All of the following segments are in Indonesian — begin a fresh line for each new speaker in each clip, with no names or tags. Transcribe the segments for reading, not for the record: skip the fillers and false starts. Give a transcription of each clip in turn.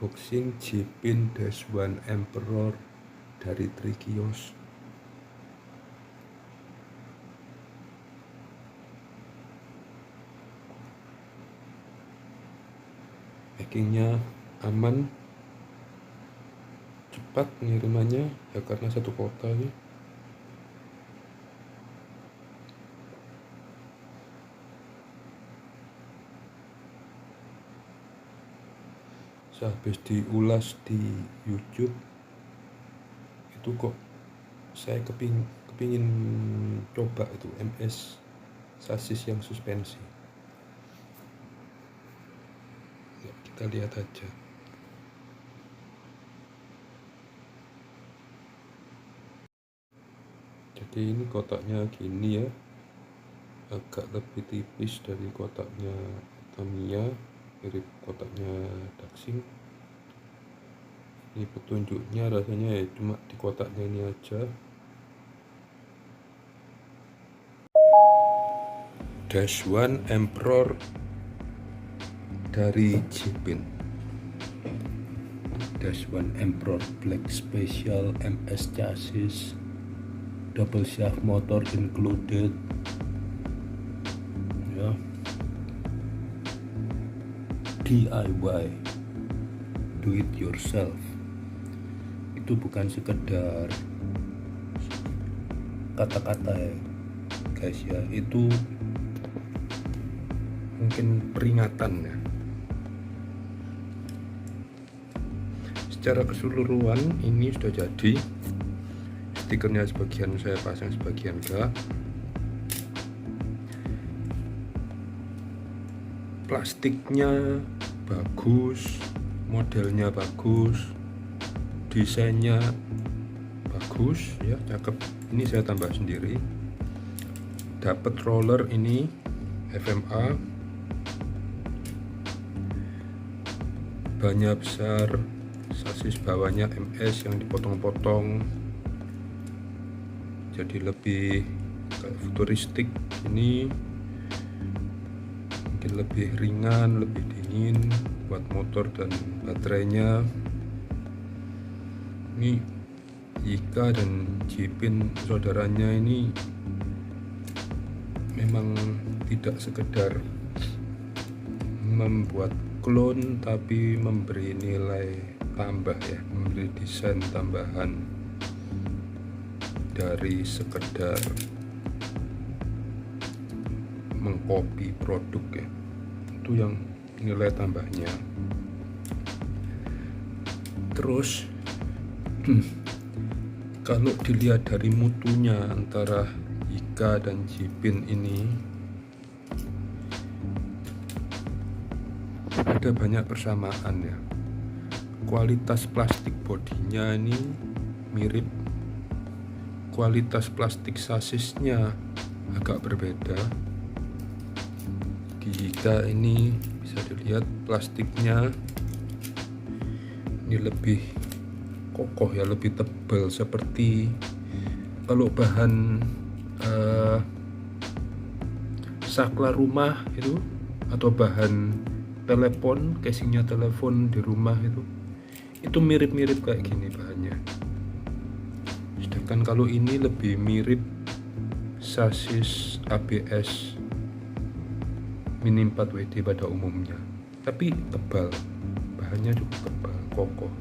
Unboxing Jipin-1 Emperor dari Trikios. Packingnya aman, cepat pengirimannya ya karena satu kota nih. Sehabis diulas di YouTube itu kok saya kepingin coba itu MS sasis yang suspensi. Ya, kita lihat aja. Jadi ini kotaknya gini ya, agak lebih tipis dari kotaknya Tamiya, mirip kotaknya Daxing. Ini petunjuknya rasanya ya cuma di kotaknya ini aja. -1 Emperor dari Jipin. -1 Emperor Black Special MS chassis, double shaft motor included. Ya. DIY, do it yourself. Itu bukan sekedar kata-kata ya guys ya, itu mungkin peringatan ya. Secara keseluruhan ini sudah jadi, stikernya sebagian saya pasang, sebagian enggak. Plastiknya bagus, modelnya bagus, desainnya bagus ya, cakep. Ini saya tambah sendiri. Dapat roller ini FMA, bannya besar, sasis bawahnya MS yang dipotong-potong jadi lebih kayak futuristik. Ini mungkin lebih ringan, lebih dingin buat motor dan baterainya. Ini Yika dan Jipin saudaranya ini memang tidak sekedar membuat klon, tapi memberi nilai tambah ya, memberi desain tambahan dari sekedar mengcopy produk ya. Itu yang nilai tambahnya. Terus kalau dilihat dari mutunya antara Yika dan Jipin ini ada banyak persamaan ya. Kualitas plastik bodinya ini mirip, kualitas plastik sasisnya agak berbeda. Di Yika ini bisa dilihat plastiknya ini lebih kokoh ya, lebih tebal, seperti kalau bahan saklar rumah itu, atau bahan telepon, casingnya telepon di rumah itu mirip-mirip kayak gini bahannya. Sedangkan kalau ini lebih mirip sasis ABS Mini 4WD pada umumnya, tapi tebal, bahannya cukup tebal, kokoh,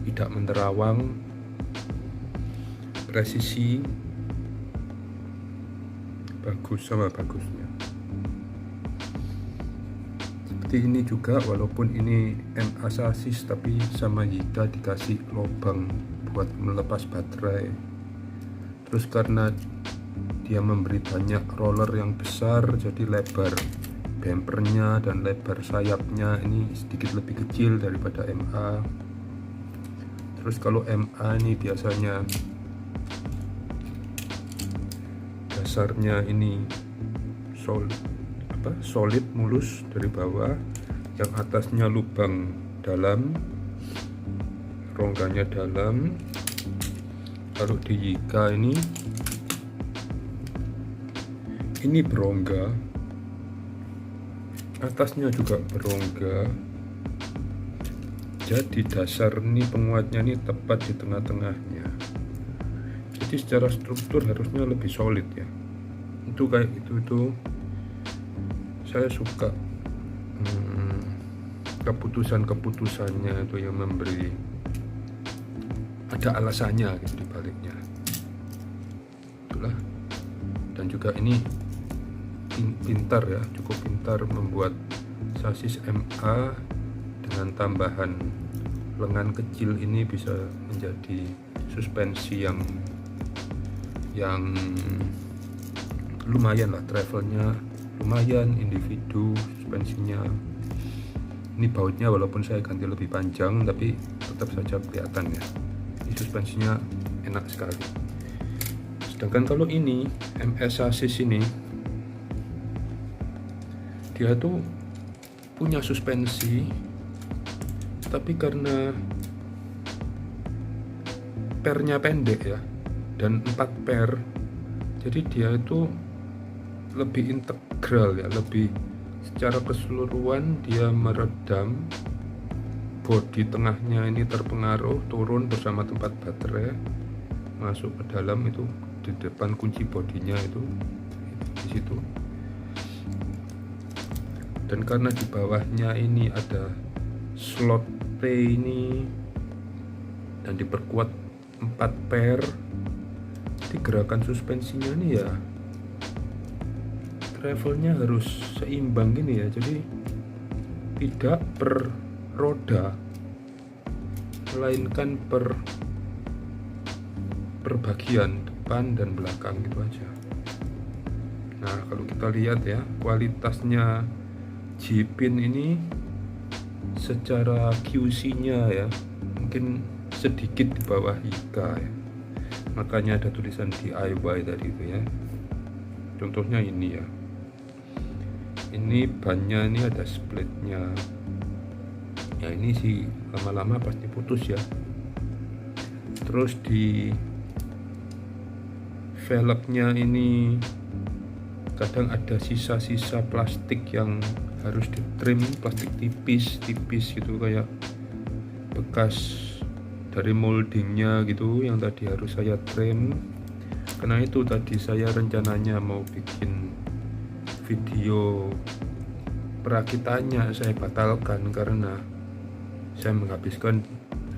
tidak menerawang, presisi bagus sama bagusnya. Seperti ini juga, walaupun ini MA sasis tapi sama Yika dikasih lubang buat melepas baterai. Terus karena dia memberi banyak roller yang besar, jadi lebar bumpernya dan lebar sayapnya ini sedikit lebih kecil daripada MA. Terus kalau MA ini biasanya dasarnya ini solid mulus dari bawah, yang atasnya lubang dalam, rongganya dalam. Kalau di Yika ini berongga, atasnya juga berongga, jadi dasar ini penguatnya ini tepat di tengah-tengahnya. Jadi secara struktur harusnya lebih solid ya. Itu kayak itu saya suka keputusannya itu yang memberi ada alasannya gitu di baliknya. Itulah. Dan juga ini pintar ya, cukup pintar membuat sasis MA dengan tambahan lengan kecil ini bisa menjadi suspensi yang lumayan lah, travelnya lumayan, individu suspensinya. Ini bautnya walaupun saya ganti lebih panjang tapi tetap saja kelihatan ya, ini suspensinya enak sekali. Sedangkan kalau ini MS sasis ini dia tuh punya suspensi, tapi karena pernya pendek ya, dan 4 per, jadi dia itu lebih integral ya, lebih secara keseluruhan dia meredam bodi tengahnya ini terpengaruh, turun bersama tempat baterai masuk ke dalam, itu di depan kunci bodinya itu di situ. Dan karena di bawahnya ini ada slot T ini dan diperkuat 4 per, jadi gerakan suspensinya ini ya travelnya harus seimbang gini ya, jadi tidak per roda melainkan per bagian depan dan belakang gitu aja. Nah kalau kita lihat ya kualitasnya J-pin ini secara QC nya ya mungkin sedikit di bawah Yika ya, makanya ada tulisan DIY tadi itu ya. Contohnya ini ya, ini bannya ini ada splitnya ya, ini sih lama-lama pasti putus ya. Terus di velgnya ini kadang ada sisa-sisa plastik yang harus ditrim, plastik tipis gitu, kayak bekas dari moldingnya gitu yang tadi harus saya trim. Karena itu tadi saya rencananya mau bikin video perakitannya, saya batalkan karena saya menghabiskan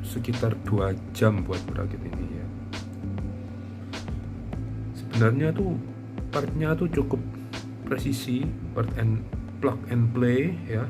sekitar 2 jam buat merakit ini ya. Sebenarnya tuh partnya tuh cukup presisi, plug and play ya,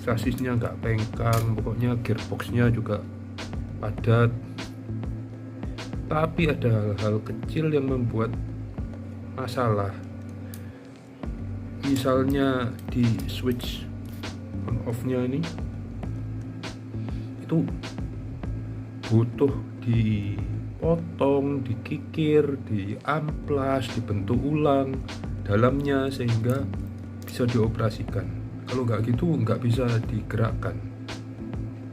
sasisnya nggak pengkang, pokoknya gearboxnya juga padat. Tapi ada hal-hal kecil yang membuat masalah, misalnya di switch on off nya ini itu butuh dipotong, dikikir, diamplas, dibentuk ulang dalamnya sehingga bisa dioperasikan. Kalau nggak gitu nggak bisa digerakkan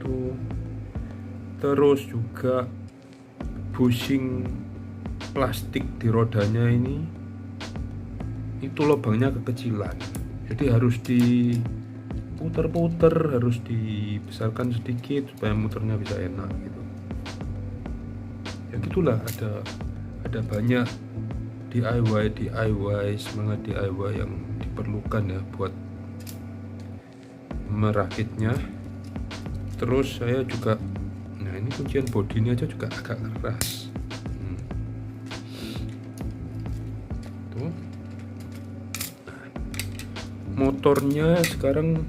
tuh. Terus juga bushing plastik di rodanya ini itu lubangnya kekecilan, jadi harus diputer-puter, harus dibesarkan sedikit supaya muternya bisa enak gitu ya. Gitulah, ada banyak DIY, semangat DIY yang diperlukan ya buat merakitnya. Terus saya juga, nah ini kuncian bodi ini aja juga agak keras tuh. Motornya sekarang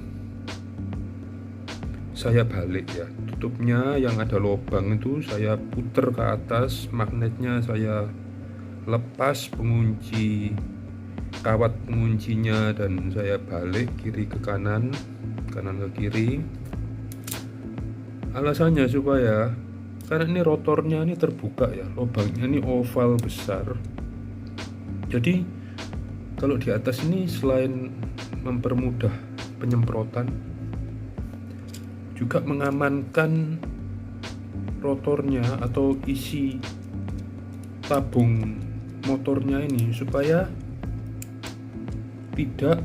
saya balik ya, tutupnya yang ada lubang itu saya puter ke atas, magnetnya saya lepas, pengunci kawat penguncinya, dan saya balik kiri ke kanan, kanan ke kiri. Alasannya supaya, karena ini rotornya ini terbuka ya, lubangnya ini oval besar, jadi kalau di atas ini selain mempermudah penyemprotan juga mengamankan rotornya atau isi tabung motornya ini supaya tidak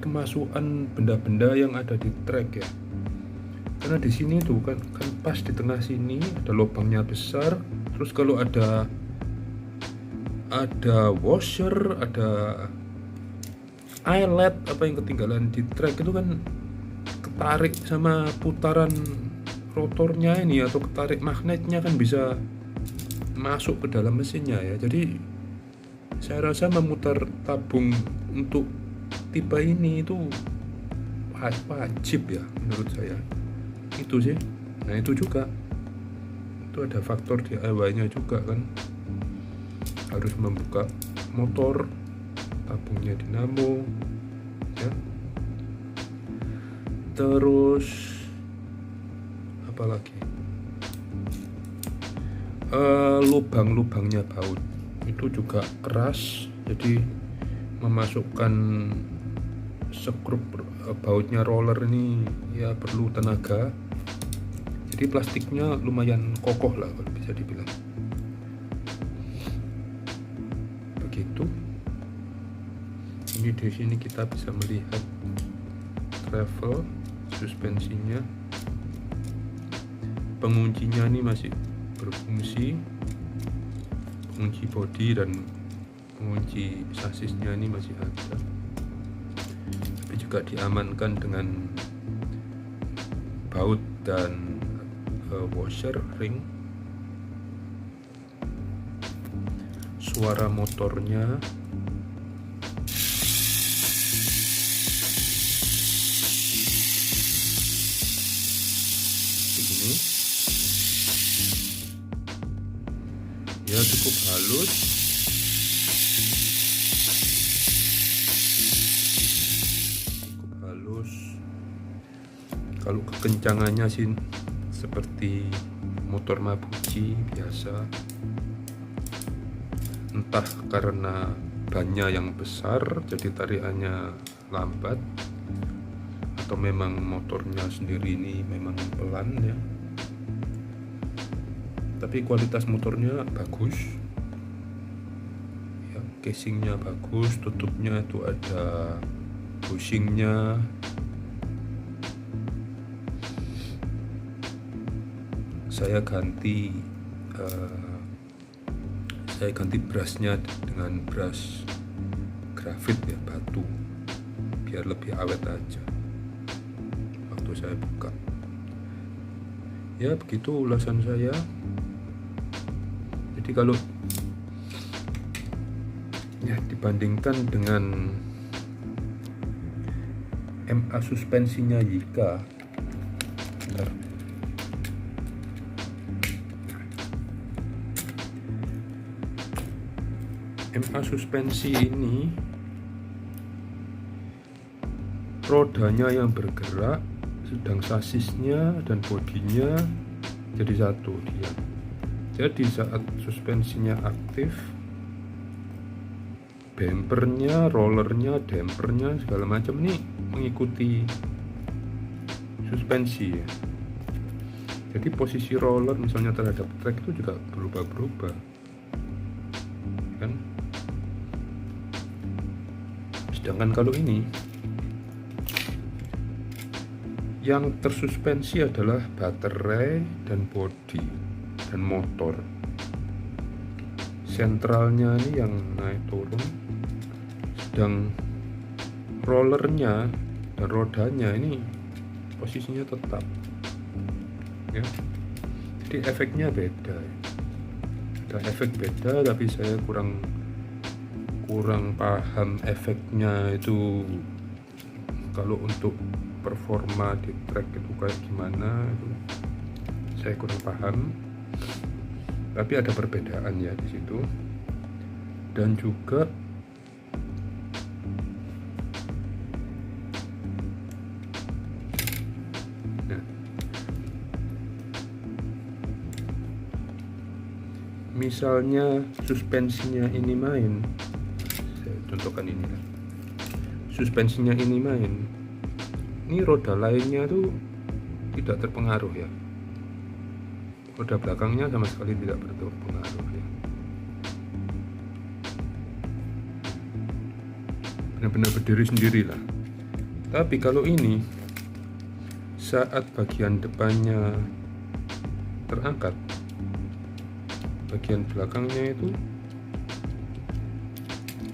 kemasukan benda-benda yang ada di trek ya. Karena di sini tuh kan pas di tengah sini ada lubangnya besar. Terus kalau ada washer, ada eyelet apa yang ketinggalan di trek itu kan ketarik sama putaran rotornya ini atau ketarik magnetnya kan bisa masuk ke dalam mesinnya ya. Jadi saya rasa memutar tabung untuk tipe ini itu wajib ya menurut saya. Itu sih. Nah itu juga, itu ada faktor DIY-nya juga kan, harus membuka motor, tabungnya dinamo ya. Terus apa lagi, lubang-lubangnya baut itu juga keras, jadi memasukkan skrup bautnya roller ini ya perlu tenaga. Jadi plastiknya lumayan kokoh lah kalau bisa dibilang. Begitu. Ini di sini kita bisa melihat travel suspensinya. Penguncinya ini masih berfungsi. Pengunci bodi dan pengunci sasisnya ini masih ada. Tapi juga diamankan dengan baut dan washer ring. Suara motornya begini ya, cukup halus. Kalau kekencangannya sih seperti motor Mabuchi biasa, entah karena bannya yang besar jadi tarikannya lambat, atau memang motornya sendiri ini memang pelan ya. Tapi kualitas motornya bagus ya, casingnya bagus, tutupnya itu ada bushingnya. Saya ganti brushnya dengan brush grafit ya, batu, biar lebih awet aja waktu saya buka. Ya begitu ulasan saya. Jadi kalau ya dibandingkan dengan MA suspensinya Yika, bentar. MA suspensi ini rodanya yang bergerak, sedang sasisnya dan bodinya jadi satu dia. Jadi saat suspensinya aktif, bumpernya, rollernya, dampernya segala macam ini mengikuti suspensi ya. Jadi posisi roller misalnya terhadap trek itu juga berubah-berubah kan. Sedangkan kalau ini yang tersuspensi adalah baterai dan bodi dan motor. Sentralnya ini yang naik turun, sedang rollernya dan rodanya ini posisinya tetap ya. Jadi efeknya beda, ada efek beda, tapi saya kurang paham efeknya itu kalau untuk performa di track itu kayak gimana, itu saya kurang paham. Tapi ada perbedaan ya di situ. Dan juga nah, misalnya suspensinya ini main, saya contohkan ini lah. Suspensinya ini main, ini roda lainnya tuh tidak terpengaruh ya. roda belakangnya sama sekali tidak berpengaruh ya. Benar-benar berdiri sendirilah. Tapi kalau ini saat bagian depannya terangkat, bagian belakangnya itu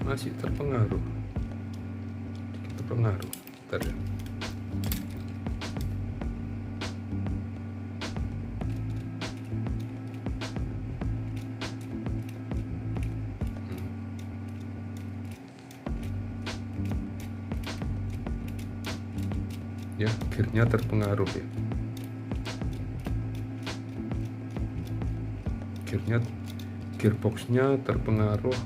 masih terpengaruh. Bentar ya. Ya, gearnya terpengaruh ya. Gearboxnya terpengaruh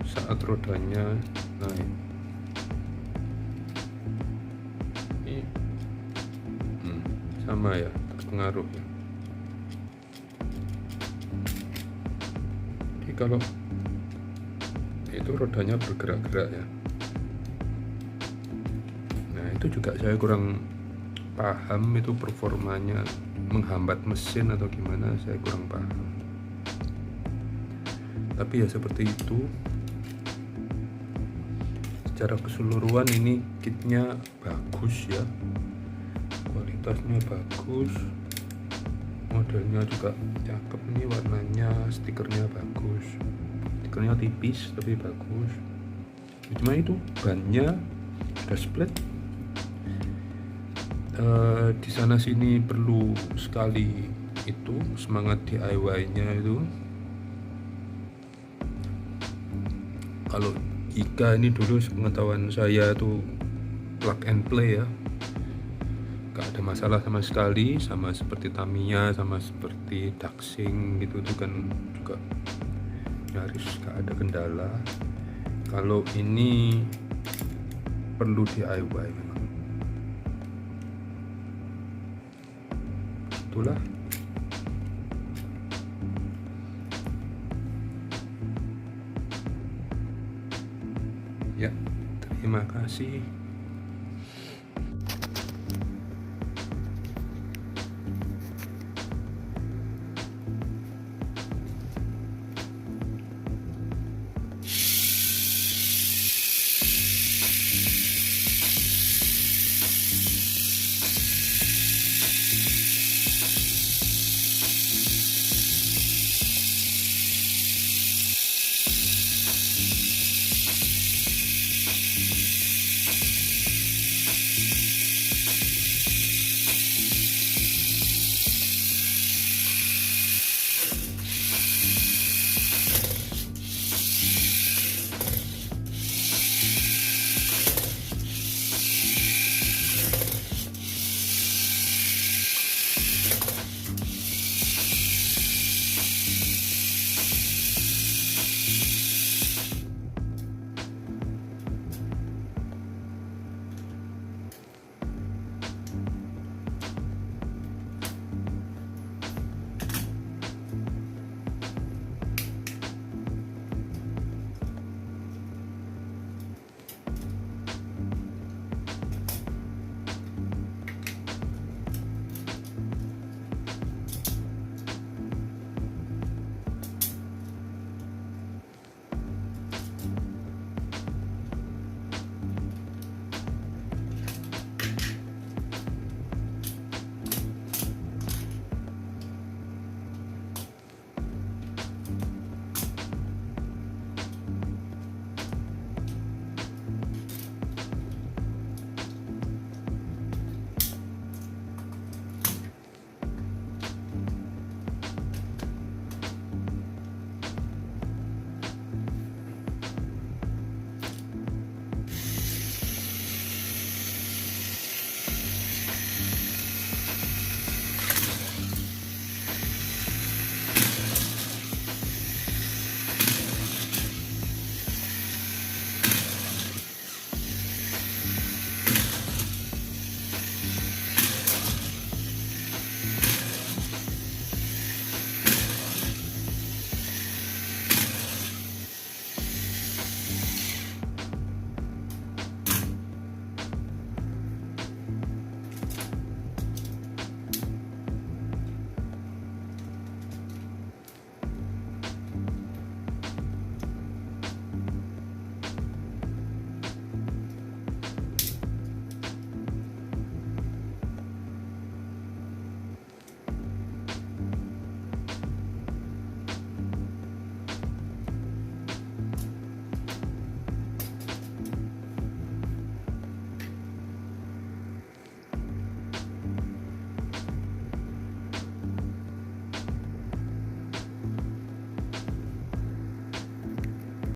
saat rodanya naik. Ini sama ya, terpengaruh ya. Jadi kalau itu rodanya bergerak-gerak ya. Nah itu juga saya kurang paham, itu performanya menghambat mesin atau gimana, saya kurang paham. Tapi ya seperti itu. Secara keseluruhan ini kitnya bagus ya, kualitasnya bagus, modelnya juga cakep, ini warnanya, stikernya bagus, stikernya tipis tapi bagus. Cuma itu bannya udah split. Di sana sini perlu sekali itu semangat DIY-nya itu. Kalau jika ini dulu sepengetahuan saya tuh plug and play ya, gak ada masalah sama sekali, sama seperti Tamiya, sama seperti Daxing gitu tuh kan juga nyaris gak ada kendala. Kalau ini perlu DIY memang. Itulah. Ya, terima kasih.